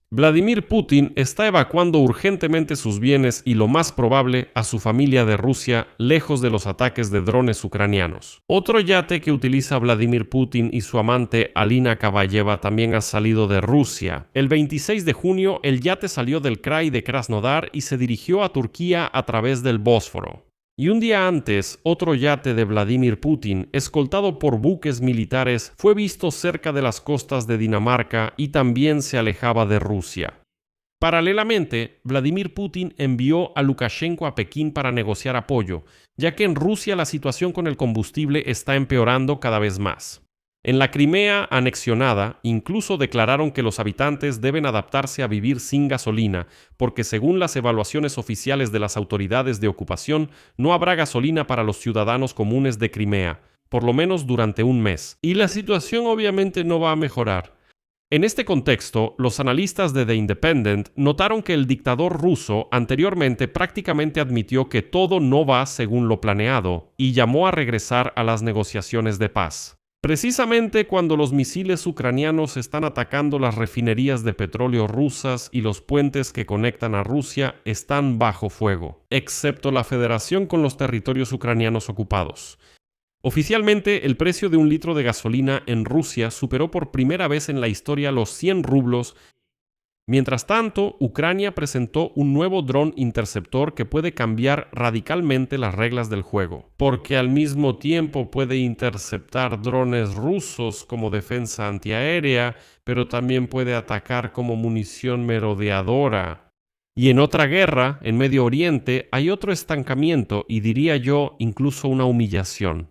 Vladimir Putin está evacuando urgentemente sus bienes y, lo más probable, a su familia de Rusia, lejos de los ataques de drones ucranianos. Otro yate que utiliza Vladimir Putin y su amante Alina Kabayeva también ha salido de Rusia. El 26 de junio, el yate salió del krai de Krasnodar y se dirigió a Turquía a través del Bósforo. Y un día antes, otro yate de Vladimir Putin, escoltado por buques militares, fue visto cerca de las costas de Dinamarca y también se alejaba de Rusia. Paralelamente, Vladimir Putin envió a Lukashenko a Pekín para negociar apoyo, ya que en Rusia la situación con el combustible está empeorando cada vez más. En la Crimea anexionada, incluso declararon que los habitantes deben adaptarse a vivir sin gasolina, porque según las evaluaciones oficiales de las autoridades de ocupación, no habrá gasolina para los ciudadanos comunes de Crimea, por lo menos durante un mes. Y la situación obviamente no va a mejorar. En este contexto, los analistas de The Independent notaron que el dictador ruso anteriormente prácticamente admitió que todo no va según lo planeado y llamó a regresar a las negociaciones de paz. Precisamente cuando los misiles ucranianos están atacando las refinerías de petróleo rusas y los puentes que conectan a Rusia están bajo fuego, excepto la federación con los territorios ucranianos ocupados. Oficialmente, el precio de un litro de gasolina en Rusia superó por primera vez en la historia los 100 rublos. Mientras tanto, Ucrania presentó un nuevo dron interceptor que puede cambiar radicalmente las reglas del juego, porque al mismo tiempo puede interceptar drones rusos como defensa antiaérea, pero también puede atacar como munición merodeadora. Y en otra guerra, en Medio Oriente, hay otro estancamiento y, diría yo, incluso una humillación.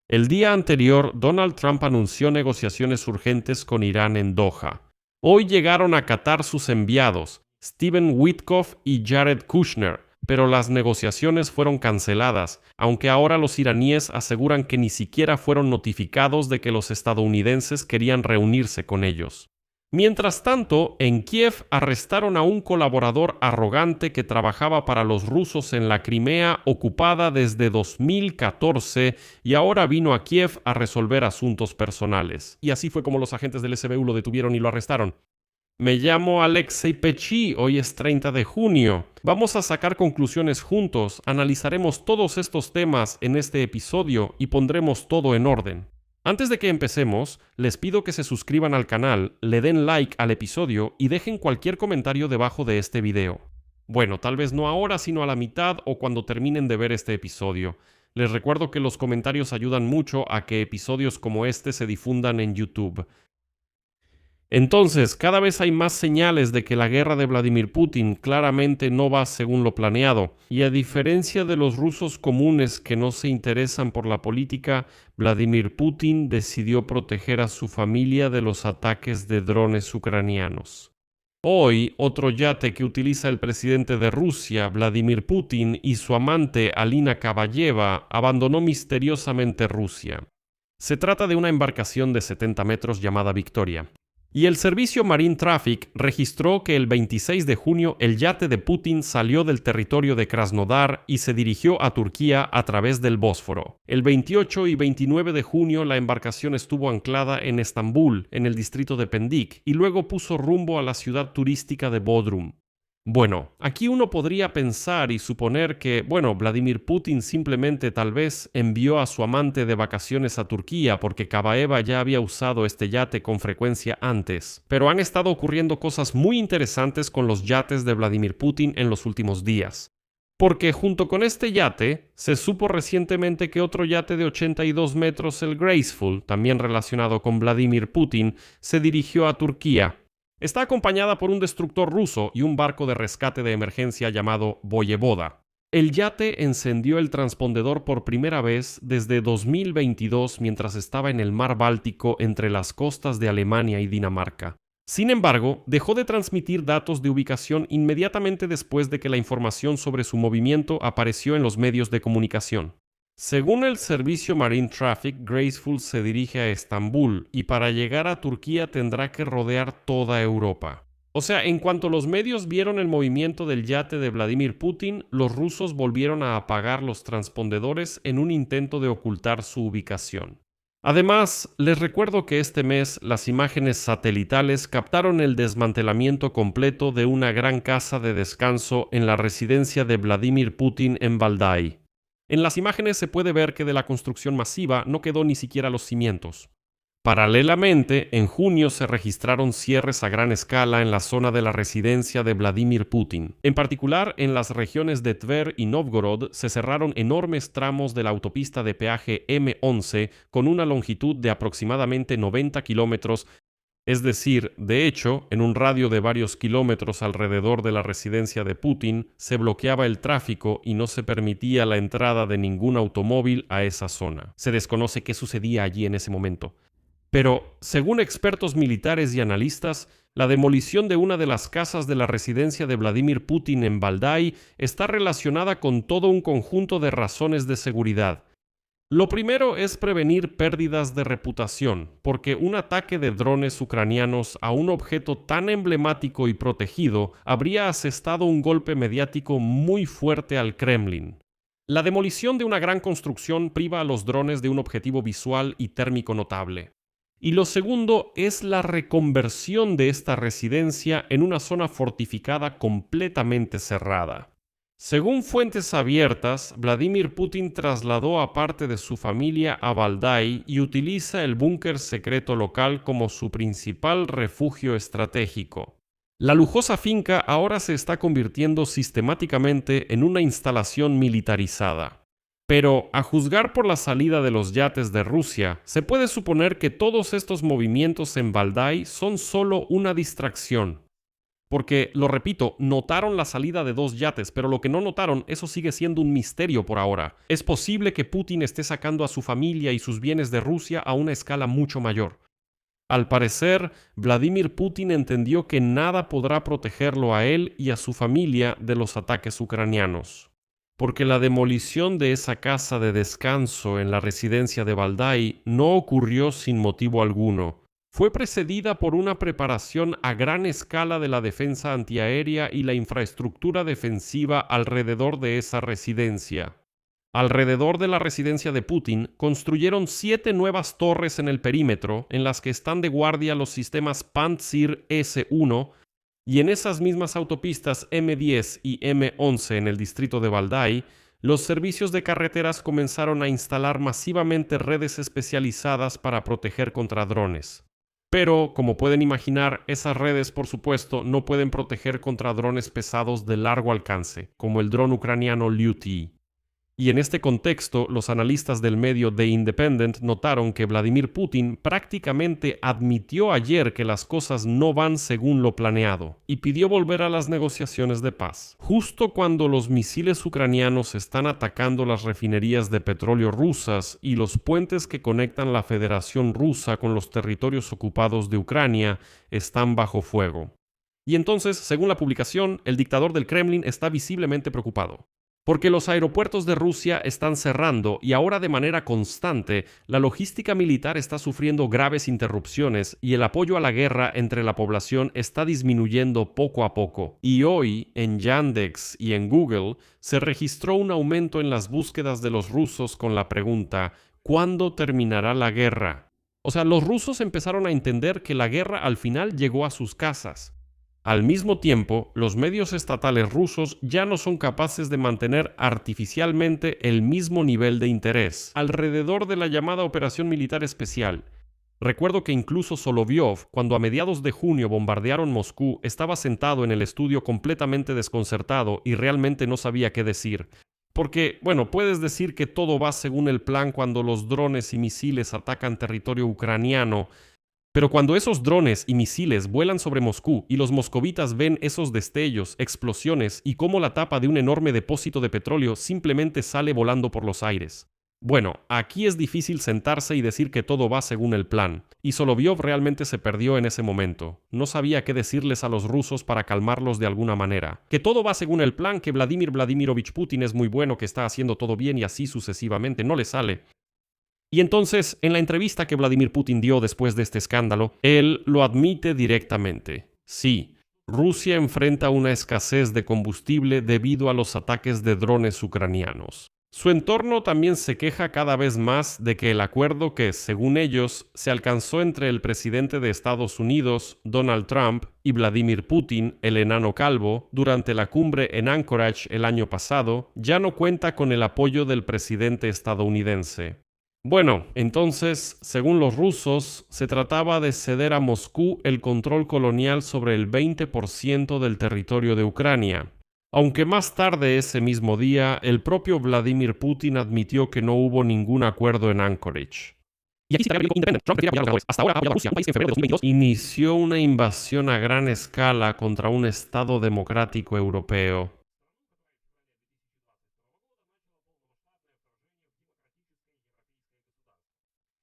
El día anterior, Donald Trump anunció negociaciones urgentes con Irán en Doha. Hoy llegaron a Qatar sus enviados, Stephen Witkoff y Jared Kushner, pero las negociaciones fueron canceladas, aunque ahora los iraníes aseguran que ni siquiera fueron notificados de que los estadounidenses querían reunirse con ellos. Mientras tanto, en Kiev arrestaron a un colaborador arrogante que trabajaba para los rusos en la Crimea ocupada desde 2014 y ahora vino a Kiev a resolver asuntos personales. Y así fue como los agentes del SBU lo detuvieron y lo arrestaron. Me llamo Alexei Pechi, hoy es 30 de junio. Vamos a sacar conclusiones juntos, analizaremos todos estos temas en este episodio y pondremos todo en orden. Antes de que empecemos, les pido que se suscriban al canal, le den like al episodio y dejen cualquier comentario debajo de este video. Bueno, tal vez no ahora, sino a la mitad o cuando terminen de ver este episodio. Les recuerdo que los comentarios ayudan mucho a que episodios como este se difundan en YouTube. Entonces, cada vez hay más señales de que la guerra de Vladimir Putin claramente no va según lo planeado, y a diferencia de los rusos comunes que no se interesan por la política, Vladimir Putin decidió proteger a su familia de los ataques de drones ucranianos. Hoy, otro yate que utiliza el presidente de Rusia, Vladimir Putin, y su amante Alina Kabayeva abandonó misteriosamente Rusia. Se trata de una embarcación de 70 metros llamada Victoria. Y el servicio Marine Traffic registró que el 26 de junio el yate de Putin salió del territorio de Krasnodar y se dirigió a Turquía a través del Bósforo. El 28 y 29 de junio la embarcación estuvo anclada en Estambul, en el distrito de Pendik, y luego puso rumbo a la ciudad turística de Bodrum. Bueno, aquí uno podría pensar y suponer que, Vladimir Putin simplemente tal vez envió a su amante de vacaciones a Turquía porque Kabayeva ya había usado este yate con frecuencia antes. Pero han estado ocurriendo cosas muy interesantes con los yates de Vladimir Putin en los últimos días. Porque junto con este yate, se supo recientemente que otro yate de 82 metros, el Graceful, también relacionado con Vladimir Putin, se dirigió a Turquía. Está acompañada por un destructor ruso y un barco de rescate de emergencia llamado Voyevoda. El yate encendió el transpondedor por primera vez desde 2022 mientras estaba en el mar Báltico entre las costas de Alemania y Dinamarca. Sin embargo, dejó de transmitir datos de ubicación inmediatamente después de que la información sobre su movimiento apareció en los medios de comunicación. Según el servicio Marine Traffic, Graceful se dirige a Estambul y para llegar a Turquía tendrá que rodear toda Europa. O sea, en cuanto los medios vieron el movimiento del yate de Vladimir Putin, los rusos volvieron a apagar los transpondedores en un intento de ocultar su ubicación. Además, les recuerdo que este mes las imágenes satelitales captaron el desmantelamiento completo de una gran casa de descanso en la residencia de Vladimir Putin en Valdai. En las imágenes se puede ver que de la construcción masiva no quedó ni siquiera los cimientos. Paralelamente, en junio se registraron cierres a gran escala en la zona de la residencia de Vladimir Putin. En particular, en las regiones de Tver y Novgorod se cerraron enormes tramos de la autopista de peaje M11 con una longitud de aproximadamente 90 kilómetros, es decir, de hecho, en un radio de varios kilómetros alrededor de la residencia de Putin se bloqueaba el tráfico y no se permitía la entrada de ningún automóvil a esa zona. Se desconoce qué sucedía allí en ese momento. Pero, según expertos militares y analistas, la demolición de una de las casas de la residencia de Vladimir Putin en Valdai está relacionada con todo un conjunto de razones de seguridad. Lo primero es prevenir pérdidas de reputación, porque un ataque de drones ucranianos a un objeto tan emblemático y protegido habría asestado un golpe mediático muy fuerte al Kremlin. La demolición de una gran construcción priva a los drones de un objetivo visual y térmico notable. Y lo segundo es la reconversión de esta residencia en una zona fortificada completamente cerrada. Según fuentes abiertas, Vladimir Putin trasladó a parte de su familia a Valdai y utiliza el búnker secreto local como su principal refugio estratégico. La lujosa finca ahora se está convirtiendo sistemáticamente en una instalación militarizada. Pero, a juzgar por la salida de los yates de Rusia, se puede suponer que todos estos movimientos en Valdai son solo una distracción. Porque, lo repito, notaron la salida de 2 yates, pero lo que no notaron, eso sigue siendo un misterio por ahora. Es posible que Putin esté sacando a su familia y sus bienes de Rusia a una escala mucho mayor. Al parecer, Vladimir Putin entendió que nada podrá protegerlo a él y a su familia de los ataques ucranianos. Porque la demolición de esa casa de descanso en la residencia de Valdai no ocurrió sin motivo alguno. Fue precedida por una preparación a gran escala de la defensa antiaérea y la infraestructura defensiva alrededor de esa residencia. Alrededor de la residencia de Putin construyeron 7 nuevas torres en el perímetro en las que están de guardia los sistemas Pantsir S-1, y en esas mismas autopistas M10 y M11 en el distrito de Valdai, los servicios de carreteras comenzaron a instalar masivamente redes especializadas para proteger contra drones. Pero, como pueden imaginar, esas redes, por supuesto, no pueden proteger contra drones pesados de largo alcance, como el dron ucraniano Lyuty. Y en este contexto, los analistas del medio The Independent notaron que Vladimir Putin prácticamente admitió ayer que las cosas no van según lo planeado y pidió volver a las negociaciones de paz. Justo cuando los misiles ucranianos están atacando las refinerías de petróleo rusas y los puentes que conectan la Federación Rusa con los territorios ocupados de Ucrania están bajo fuego. Y entonces, según la publicación, el dictador del Kremlin está visiblemente preocupado. Porque los aeropuertos de Rusia están cerrando y ahora de manera constante la logística militar está sufriendo graves interrupciones y el apoyo a la guerra entre la población está disminuyendo poco a poco. Y hoy, en Yandex y en Google, se registró un aumento en las búsquedas de los rusos con la pregunta ¿cuándo terminará la guerra? O sea, los rusos empezaron a entender que la guerra al final llegó a sus casas. Al mismo tiempo, los medios estatales rusos ya no son capaces de mantener artificialmente el mismo nivel de interés alrededor de la llamada Operación Militar Especial. Recuerdo que incluso Solovyov, cuando a mediados de junio bombardearon Moscú, estaba sentado en el estudio completamente desconcertado y realmente no sabía qué decir. Porque, bueno, puedes decir que todo va según el plan cuando los drones y misiles atacan territorio ucraniano, pero cuando esos drones y misiles vuelan sobre Moscú y los moscovitas ven esos destellos, explosiones y cómo la tapa de un enorme depósito de petróleo simplemente sale volando por los aires. Bueno, aquí es difícil sentarse y decir que todo va según el plan, y Solovyov realmente se perdió en ese momento. No sabía qué decirles a los rusos para calmarlos de alguna manera. Que todo va según el plan, que Vladimir Vladimirovich Putin es muy bueno, que está haciendo todo bien y así sucesivamente, no le sale. Y entonces, en la entrevista que Vladimir Putin dio después de este escándalo, él lo admite directamente. Sí, Rusia enfrenta una escasez de combustible debido a los ataques de drones ucranianos. Su entorno también se queja cada vez más de que el acuerdo que, según ellos, se alcanzó entre el presidente de Estados Unidos, Donald Trump, y Vladimir Putin, el enano calvo, durante la cumbre en Anchorage el año pasado, ya no cuenta con el apoyo del presidente estadounidense. Bueno, entonces, según los rusos, se trataba de ceder a Moscú el control colonial sobre el 20% del territorio de Ucrania. Aunque más tarde ese mismo día, el propio Vladimir Putin admitió que no hubo ningún acuerdo en Anchorage. Y aquí sí el Independent. Trump prefiere apoyar a los ganadores. Hasta ahora ha apoyado a Rusia, un país que en febrero de 2022 inició una invasión a gran escala contra un Estado democrático europeo.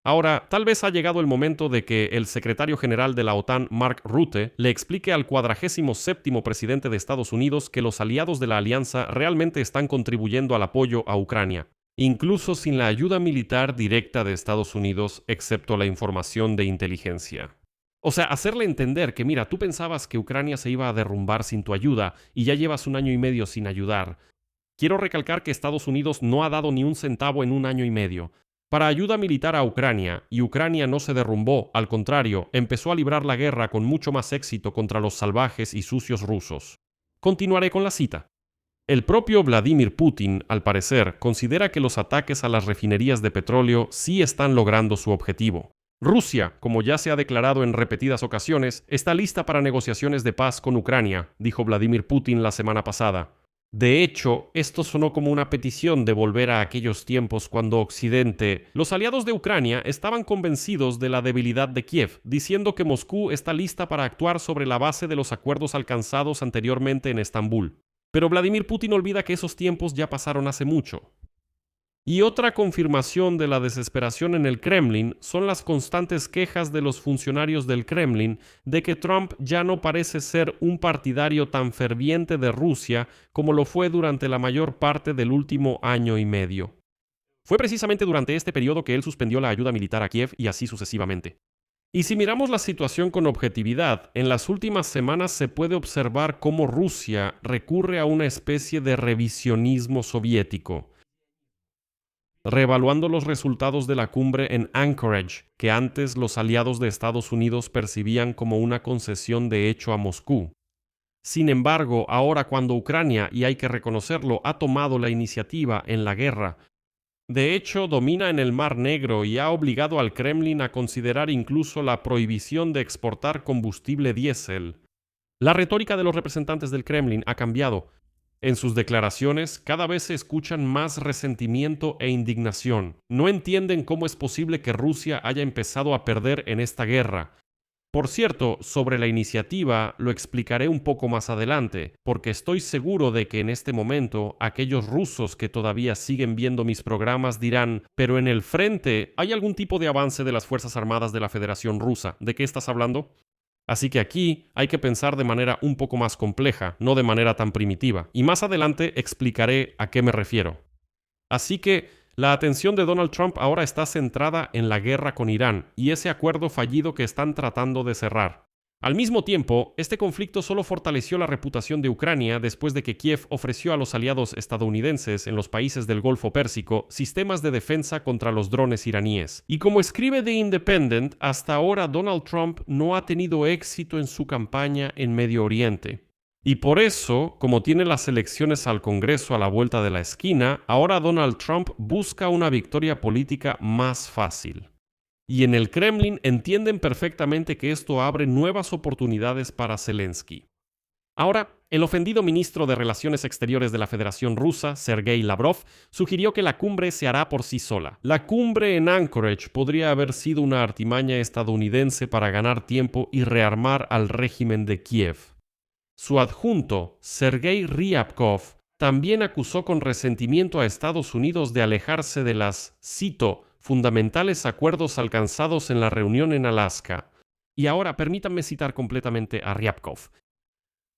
Ahora, tal vez ha llegado el momento de que el secretario general de la OTAN, Mark Rutte, le explique al 47º presidente de Estados Unidos que los aliados de la alianza realmente están contribuyendo al apoyo a Ucrania, incluso sin la ayuda militar directa de Estados Unidos, excepto la información de inteligencia. O sea, hacerle entender que, mira, tú pensabas que Ucrania se iba a derrumbar sin tu ayuda y ya llevas un año y medio sin ayudar. Quiero recalcar que Estados Unidos no ha dado ni un centavo en un año y medio para ayuda militar a Ucrania, y Ucrania no se derrumbó, al contrario, empezó a librar la guerra con mucho más éxito contra los salvajes y sucios rusos. Continuaré con la cita. El propio Vladimir Putin, al parecer, considera que los ataques a las refinerías de petróleo sí están logrando su objetivo. Rusia, como ya se ha declarado en repetidas ocasiones, está lista para negociaciones de paz con Ucrania, dijo Vladimir Putin la semana pasada. De hecho, esto sonó como una petición de volver a aquellos tiempos cuando Occidente, los aliados de Ucrania, estaban convencidos de la debilidad de Kiev, diciendo que Moscú está lista para actuar sobre la base de los acuerdos alcanzados anteriormente en Estambul. Pero Vladimir Putin olvida que esos tiempos ya pasaron hace mucho. Y otra confirmación de la desesperación en el Kremlin son las constantes quejas de los funcionarios del Kremlin de que Trump ya no parece ser un partidario tan ferviente de Rusia como lo fue durante la mayor parte del último año y medio. Fue precisamente durante este periodo que él suspendió la ayuda militar a Kiev y así sucesivamente. Y si miramos la situación con objetividad, en las últimas semanas se puede observar cómo Rusia recurre a una especie de revisionismo soviético, reevaluando los resultados de la cumbre en Anchorage, que antes los aliados de Estados Unidos percibían como una concesión de hecho a Moscú. Sin embargo, ahora cuando Ucrania, y hay que reconocerlo, ha tomado la iniciativa en la guerra, de hecho domina en el Mar Negro y ha obligado al Kremlin a considerar incluso la prohibición de exportar combustible diésel. La retórica de los representantes del Kremlin ha cambiado. En sus declaraciones cada vez se escuchan más resentimiento e indignación. No entienden cómo es posible que Rusia haya empezado a perder en esta guerra. Por cierto, sobre la iniciativa lo explicaré un poco más adelante, porque estoy seguro de que en este momento aquellos rusos que todavía siguen viendo mis programas dirán, pero en el frente hay algún tipo de avance de las Fuerzas Armadas de la Federación Rusa. ¿De qué estás hablando? Así que aquí hay que pensar de manera un poco más compleja, no de manera tan primitiva, y más adelante explicaré a qué me refiero. Así que la atención de Donald Trump ahora está centrada en la guerra con Irán y ese acuerdo fallido que están tratando de cerrar. Al mismo tiempo, este conflicto solo fortaleció la reputación de Ucrania después de que Kiev ofreció a los aliados estadounidenses en los países del Golfo Pérsico sistemas de defensa contra los drones iraníes. Y como escribe The Independent, hasta ahora Donald Trump no ha tenido éxito en su campaña en Medio Oriente. Y por eso, como tiene las elecciones al Congreso a la vuelta de la esquina, ahora Donald Trump busca una victoria política más fácil. Y en el Kremlin entienden perfectamente que esto abre nuevas oportunidades para Zelensky. Ahora, el ofendido ministro de Relaciones Exteriores de la Federación Rusa, Sergei Lavrov, sugirió que la cumbre se hará por sí sola. La cumbre en Anchorage podría haber sido una artimaña estadounidense para ganar tiempo y rearmar al régimen de Kiev. Su adjunto, Sergei Ryabkov, también acusó con resentimiento a Estados Unidos de alejarse de las, cito, fundamentales acuerdos alcanzados en la reunión en Alaska. Y ahora permítanme citar completamente a Ryabkov.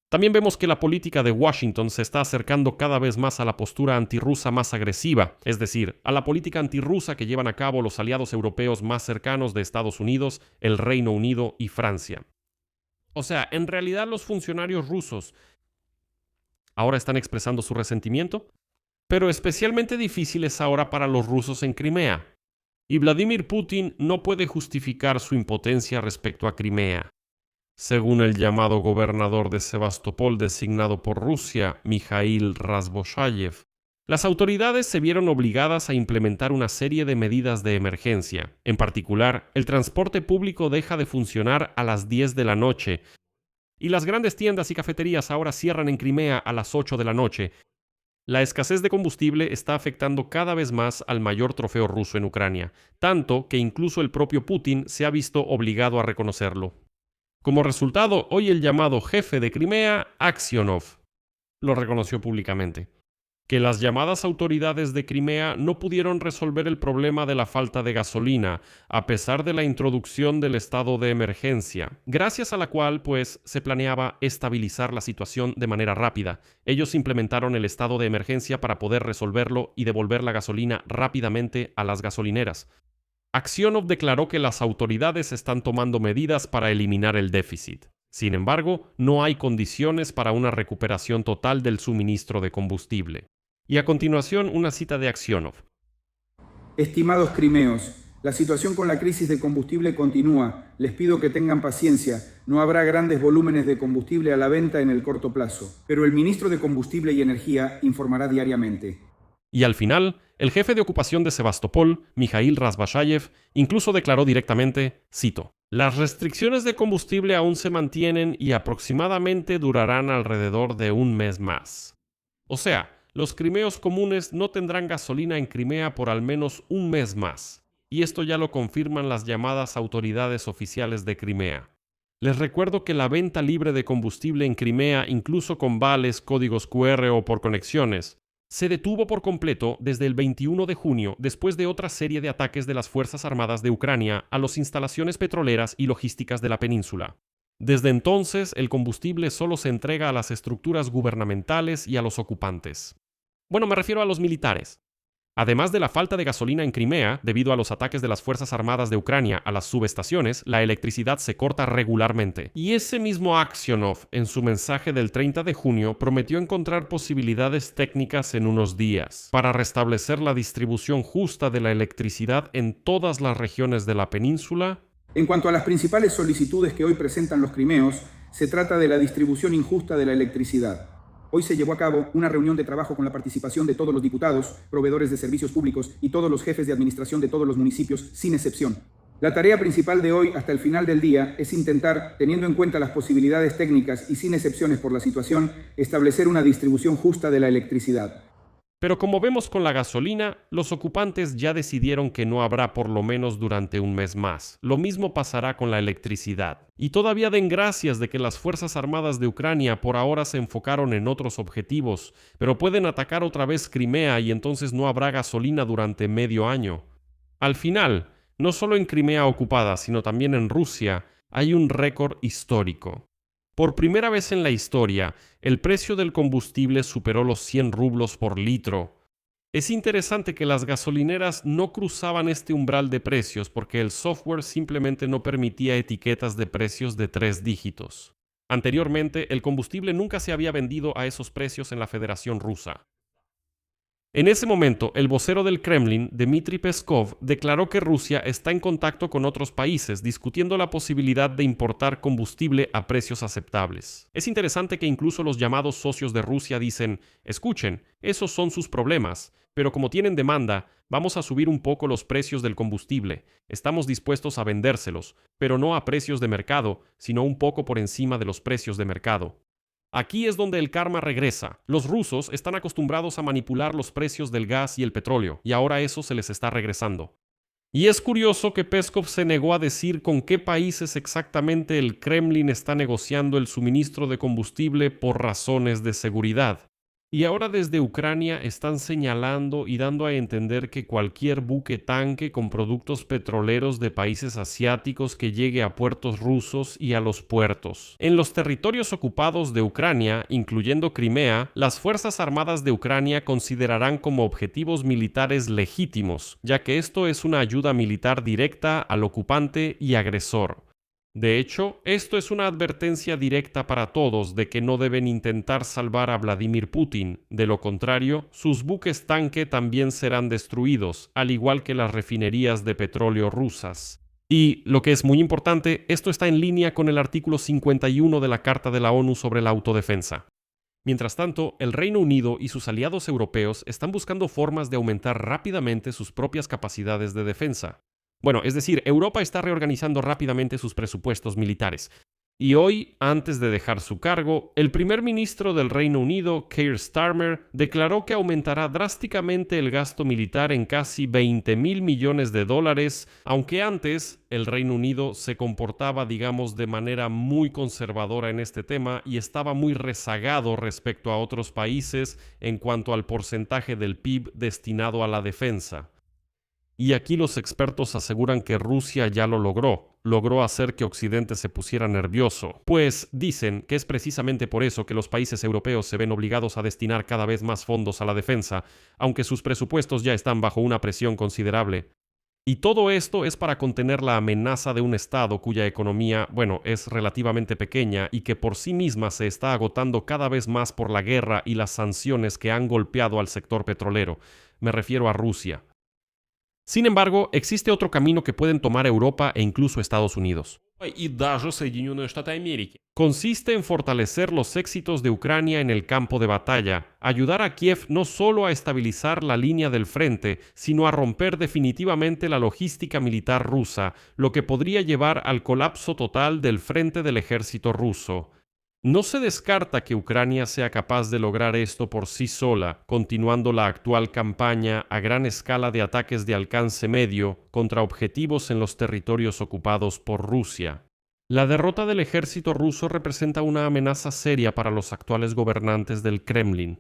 También vemos que la política de Washington se está acercando cada vez más a la postura antirrusa más agresiva, es decir, a la política antirrusa que llevan a cabo los aliados europeos más cercanos de Estados Unidos, el Reino Unido y Francia. O sea, en realidad los funcionarios rusos ahora están expresando su resentimiento. pero especialmente difíciles ahora para los rusos en Crimea. Y Vladimir Putin no puede justificar su impotencia respecto a Crimea. Según el llamado gobernador de Sebastopol designado por Rusia, Mikhail Razvoshayev, las autoridades se vieron obligadas a implementar una serie de medidas de emergencia. En particular, el transporte público deja de funcionar a las 10 de la noche y las grandes tiendas y cafeterías ahora cierran en Crimea a las 8 de la noche. La escasez de combustible está afectando cada vez más al mayor trofeo ruso en Ucrania, tanto que incluso el propio Putin se ha visto obligado a reconocerlo. Como resultado, hoy el llamado jefe de Crimea, Aksionov, lo reconoció públicamente. Que las llamadas autoridades de Crimea no pudieron resolver el problema de la falta de gasolina, a pesar de la introducción del estado de emergencia, gracias a la cual, se planeaba estabilizar la situación de manera rápida. Ellos implementaron el estado de emergencia para poder resolverlo y devolver la gasolina rápidamente a las gasolineras. Aksionov declaró que las autoridades están tomando medidas para eliminar el déficit. Sin embargo, no hay condiciones para una recuperación total del suministro de combustible. Y a continuación, una cita de Aksionov. Estimados crimeos, la situación con la crisis de combustible continúa. Les pido que tengan paciencia. No habrá grandes volúmenes de combustible a la venta en el corto plazo, pero el ministro de Combustible y Energía informará diariamente. Y al final, el jefe de ocupación de Sebastopol, Mikhail Razvoshayev, incluso declaró directamente, cito, «Las restricciones de combustible aún se mantienen y aproximadamente durarán alrededor de un mes más». O sea, los crimeos comunes no tendrán gasolina en Crimea por al menos un mes más, y esto ya lo confirman las llamadas autoridades oficiales de Crimea. Les recuerdo que la venta libre de combustible en Crimea, incluso con vales, códigos QR o por conexiones, se detuvo por completo desde el 21 de junio después de otra serie de ataques de las Fuerzas Armadas de Ucrania a las instalaciones petroleras y logísticas de la península. Desde entonces, el combustible solo se entrega a las estructuras gubernamentales y a los ocupantes. Bueno, me refiero a los militares. Además de la falta de gasolina en Crimea, debido a los ataques de las Fuerzas Armadas de Ucrania a las subestaciones, la electricidad se corta regularmente. Y ese mismo Aksionov, en su mensaje del 30 de junio, prometió encontrar posibilidades técnicas en unos días para restablecer la distribución justa de la electricidad en todas las regiones de la península. En cuanto a las principales solicitudes que hoy presentan los crimeos, se trata de la distribución injusta de la electricidad. Hoy se llevó a cabo una reunión de trabajo con la participación de todos los diputados, proveedores de servicios públicos y todos los jefes de administración de todos los municipios, sin excepción. La tarea principal de hoy hasta el final del día es intentar, teniendo en cuenta las posibilidades técnicas y sin excepciones por la situación, establecer una distribución justa de la electricidad. Pero como vemos con la gasolina, los ocupantes ya decidieron que no habrá por lo menos durante un mes más. Lo mismo pasará con la electricidad. Y todavía den gracias de que las Fuerzas Armadas de Ucrania por ahora se enfocaron en otros objetivos, pero pueden atacar otra vez Crimea y entonces no habrá gasolina durante medio año. Al final, no solo en Crimea ocupada, sino también en Rusia, hay un récord histórico. Por primera vez en la historia, el precio del combustible superó los 100 rublos por litro. Es interesante que las gasolineras no cruzaban este umbral de precios porque el software simplemente no permitía etiquetas de precios de 3 dígitos. Anteriormente, el combustible nunca se había vendido a esos precios en la Federación Rusa. En ese momento, el vocero del Kremlin, Dmitry Peskov, declaró que Rusia está en contacto con otros países discutiendo la posibilidad de importar combustible a precios aceptables. Es interesante que incluso los llamados socios de Rusia dicen, escuchen, esos son sus problemas, pero como tienen demanda, vamos a subir un poco los precios del combustible. Estamos dispuestos a vendérselos, pero no a precios de mercado, sino un poco por encima de los precios de mercado. Aquí es donde el karma regresa. Los rusos están acostumbrados a manipular los precios del gas y el petróleo, y ahora eso se les está regresando. Y es curioso que Peskov se negó a decir con qué países exactamente el Kremlin está negociando el suministro de combustible por razones de seguridad. Y ahora desde Ucrania están señalando y dando a entender que cualquier buque tanque con productos petroleros de países asiáticos que llegue a puertos rusos y a los puertos. En los territorios ocupados de Ucrania, incluyendo Crimea, las Fuerzas Armadas de Ucrania considerarán como objetivos militares legítimos, ya que esto es una ayuda militar directa al ocupante y agresor. De hecho, esto es una advertencia directa para todos de que no deben intentar salvar a Vladimir Putin. De lo contrario, sus buques tanque también serán destruidos, al igual que las refinerías de petróleo rusas. Y, lo que es muy importante, esto está en línea con el artículo 51 de la Carta de la ONU sobre la autodefensa. Mientras tanto, el Reino Unido y sus aliados europeos están buscando formas de aumentar rápidamente sus propias capacidades de defensa. Bueno, es decir, Europa está reorganizando rápidamente sus presupuestos militares. Y hoy, antes de dejar su cargo, el primer ministro del Reino Unido, Keir Starmer, declaró que aumentará drásticamente el gasto militar en casi 20.000 millones de dólares, aunque antes el Reino Unido se comportaba, digamos, de manera muy conservadora en este tema y estaba muy rezagado respecto a otros países en cuanto al porcentaje del PIB destinado a la defensa. Y aquí los expertos aseguran que Rusia ya lo logró hacer que Occidente se pusiera nervioso, pues dicen que es precisamente por eso que los países europeos se ven obligados a destinar cada vez más fondos a la defensa, aunque sus presupuestos ya están bajo una presión considerable. Y todo esto es para contener la amenaza de un Estado cuya economía, es relativamente pequeña y que por sí misma se está agotando cada vez más por la guerra y las sanciones que han golpeado al sector petrolero. Me refiero a Rusia. Sin embargo, existe otro camino que pueden tomar Europa e incluso Estados Unidos. Y даже Соединенные Штаты Америки. Consiste en fortalecer los éxitos de Ucrania en el campo de batalla, ayudar a Kiev no solo a estabilizar la línea del frente, sino a romper definitivamente la logística militar rusa, lo que podría llevar al colapso total del frente del ejército ruso. No se descarta que Ucrania sea capaz de lograr esto por sí sola, continuando la actual campaña a gran escala de ataques de alcance medio contra objetivos en los territorios ocupados por Rusia. La derrota del ejército ruso representa una amenaza seria para los actuales gobernantes del Kremlin.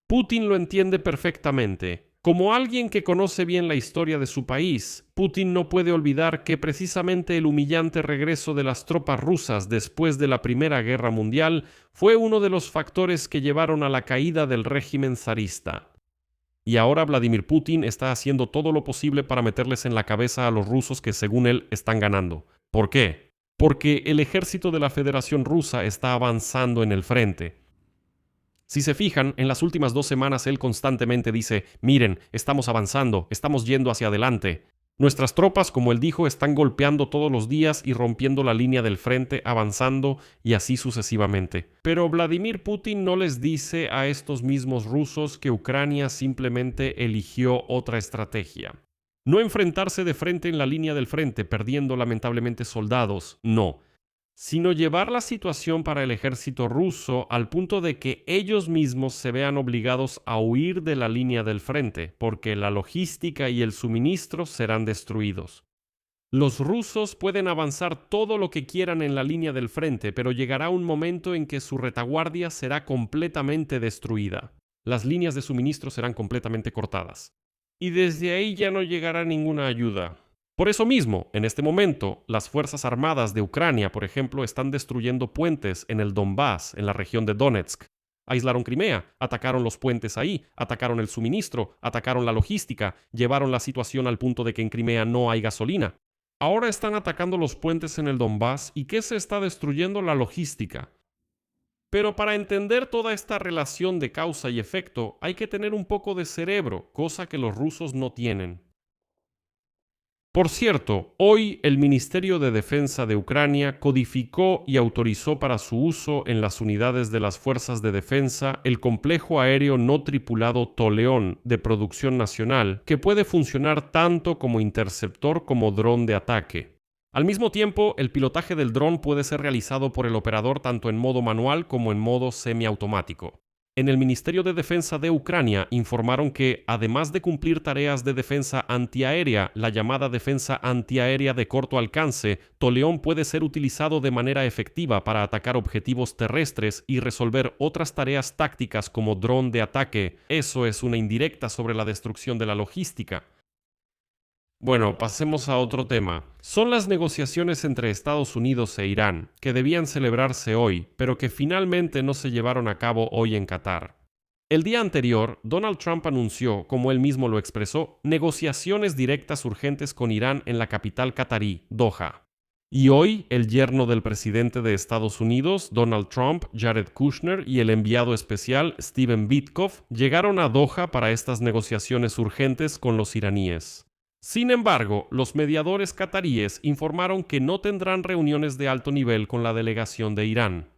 Putin lo entiende perfectamente. Como alguien que conoce bien la historia de su país, Putin no puede olvidar que precisamente el humillante regreso de las tropas rusas después de la Primera Guerra Mundial fue uno de los factores que llevaron a la caída del régimen zarista. Y ahora Vladimir Putin está haciendo todo lo posible para meterles en la cabeza a los rusos que, según él, están ganando. ¿Por qué? Porque el ejército de la Federación Rusa está avanzando en el frente. Si se fijan, en las últimas 2 semanas él constantemente dice: miren, estamos avanzando, estamos yendo hacia adelante. Nuestras tropas, como él dijo, están golpeando todos los días y rompiendo la línea del frente, avanzando y así sucesivamente. Pero Vladimir Putin no les dice a estos mismos rusos que Ucrania simplemente eligió otra estrategia. No enfrentarse de frente en la línea del frente, perdiendo lamentablemente soldados, no, sino llevar la situación para el ejército ruso al punto de que ellos mismos se vean obligados a huir de la línea del frente, porque la logística y el suministro serán destruidos. Los rusos pueden avanzar todo lo que quieran en la línea del frente, pero llegará un momento en que su retaguardia será completamente destruida. Las líneas de suministro serán completamente cortadas. Y desde ahí ya no llegará ninguna ayuda. Por eso mismo, en este momento, las Fuerzas Armadas de Ucrania, por ejemplo, están destruyendo puentes en el Donbass, en la región de Donetsk. Aislaron Crimea, atacaron los puentes ahí, atacaron el suministro, atacaron la logística, llevaron la situación al punto de que en Crimea no hay gasolina. Ahora están atacando los puentes en el Donbass. ¿Y qué se está destruyendo? La logística. Pero para entender toda esta relación de causa y efecto, hay que tener un poco de cerebro, cosa que los rusos no tienen. Por cierto, hoy el Ministerio de Defensa de Ucrania codificó y autorizó para su uso en las unidades de las Fuerzas de Defensa el complejo aéreo no tripulado Toleón de producción nacional, que puede funcionar tanto como interceptor como dron de ataque. Al mismo tiempo, el pilotaje del dron puede ser realizado por el operador tanto en modo manual como en modo semiautomático. En el Ministerio de Defensa de Ucrania informaron que, además de cumplir tareas de defensa antiaérea, la llamada defensa antiaérea de corto alcance, Toleón puede ser utilizado de manera efectiva para atacar objetivos terrestres y resolver otras tareas tácticas como dron de ataque. Eso es una indirecta sobre la destrucción de la logística. Bueno, pasemos a otro tema. Son las negociaciones entre Estados Unidos e Irán, que debían celebrarse hoy, pero que finalmente no se llevaron a cabo hoy en Qatar. El día anterior, Donald Trump anunció, como él mismo lo expresó, negociaciones directas urgentes con Irán en la capital catarí, Doha. Y hoy, el yerno del presidente de Estados Unidos, Donald Trump, Jared Kushner, y el enviado especial, Steven Witkoff, llegaron a Doha para estas negociaciones urgentes con los iraníes. Sin embargo, los mediadores cataríes informaron que no tendrán reuniones de alto nivel con la delegación de Irán.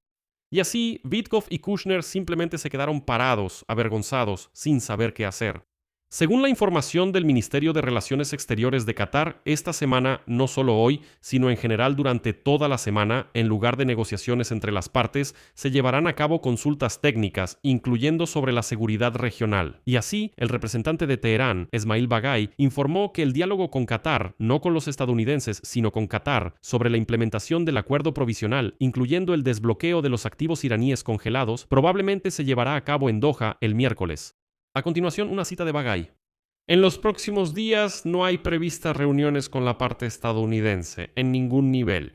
Y así, Witkoff y Kushner simplemente se quedaron parados, avergonzados, sin saber qué hacer. Según la información del Ministerio de Relaciones Exteriores de Qatar, esta semana, no solo hoy, sino en general durante toda la semana, en lugar de negociaciones entre las partes, se llevarán a cabo consultas técnicas, incluyendo sobre la seguridad regional. Y así, el representante de Teherán, Esmail Bagay, informó que el diálogo con Qatar, no con los estadounidenses, sino con Qatar, sobre la implementación del acuerdo provisional, incluyendo el desbloqueo de los activos iraníes congelados, probablemente se llevará a cabo en Doha el miércoles. A continuación, una cita de Bagay. En los próximos días no hay previstas reuniones con la parte estadounidense, en ningún nivel.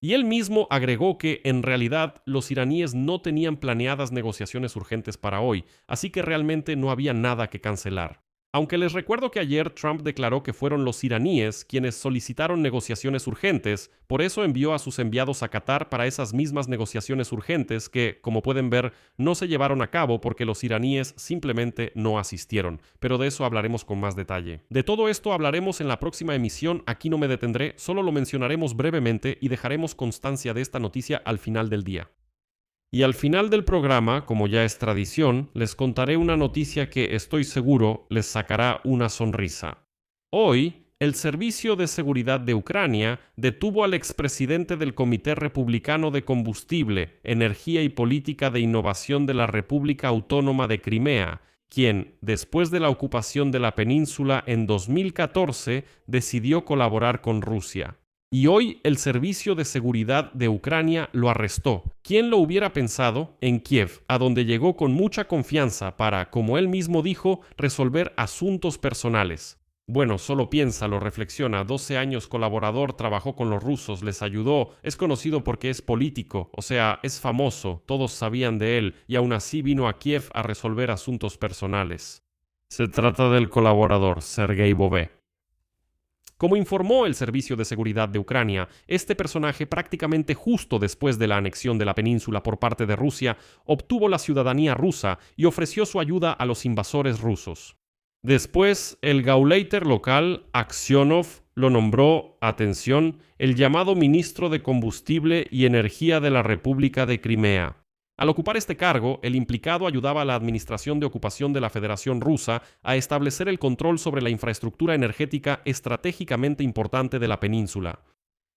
Y él mismo agregó que, en realidad, los iraníes no tenían planeadas negociaciones urgentes para hoy, así que realmente no había nada que cancelar. Aunque les recuerdo que ayer Trump declaró que fueron los iraníes quienes solicitaron negociaciones urgentes, por eso envió a sus enviados a Qatar para esas mismas negociaciones urgentes que, como pueden ver, no se llevaron a cabo porque los iraníes simplemente no asistieron. Pero de eso hablaremos con más detalle. De todo esto hablaremos en la próxima emisión, aquí no me detendré, solo lo mencionaremos brevemente y dejaremos constancia de esta noticia al final del día. Y al final del programa, como ya es tradición, les contaré una noticia que estoy seguro les sacará una sonrisa. Hoy, el Servicio de Seguridad de Ucrania detuvo al expresidente del Comité Republicano de Combustible, Energía y Política de Innovación de la República Autónoma de Crimea, quien, después de la ocupación de la península en 2014, decidió colaborar con Rusia. Y hoy el Servicio de Seguridad de Ucrania lo arrestó. ¿Quién lo hubiera pensado? En Kiev, a donde llegó con mucha confianza para, como él mismo dijo, resolver asuntos personales. Bueno, solo piénsalo, reflexiona, 12 años colaborador, trabajó con los rusos, les ayudó, es conocido porque es político, o sea, es famoso, todos sabían de él, y aún así vino a Kiev a resolver asuntos personales. Se trata del colaborador, Sergei Bové. Como informó el Servicio de Seguridad de Ucrania, este personaje prácticamente justo después de la anexión de la península por parte de Rusia, obtuvo la ciudadanía rusa y ofreció su ayuda a los invasores rusos. Después, el gauleiter local, Aksionov, lo nombró, atención, el llamado ministro de Combustible y Energía de la República de Crimea. Al ocupar este cargo, el implicado ayudaba a la Administración de Ocupación de la Federación Rusa a establecer el control sobre la infraestructura energética estratégicamente importante de la península.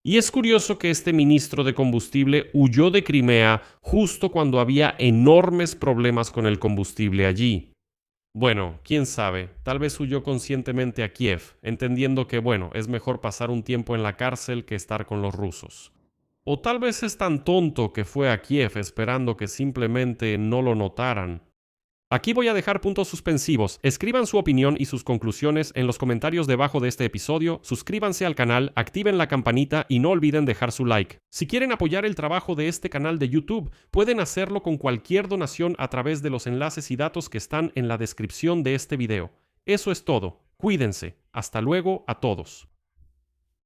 Y es curioso que este ministro de combustible huyó de Crimea justo cuando había enormes problemas con el combustible allí. Bueno, quién sabe, tal vez huyó conscientemente a Kiev, entendiendo que, es mejor pasar un tiempo en la cárcel que estar con los rusos. O tal vez es tan tonto que fue a Kiev esperando que simplemente no lo notaran. Aquí voy a dejar puntos suspensivos. Escriban su opinión y sus conclusiones en los comentarios debajo de este episodio, suscríbanse al canal, activen la campanita y no olviden dejar su like. Si quieren apoyar el trabajo de este canal de YouTube, pueden hacerlo con cualquier donación a través de los enlaces y datos que están en la descripción de este video. Eso es todo. Cuídense. Hasta luego a todos.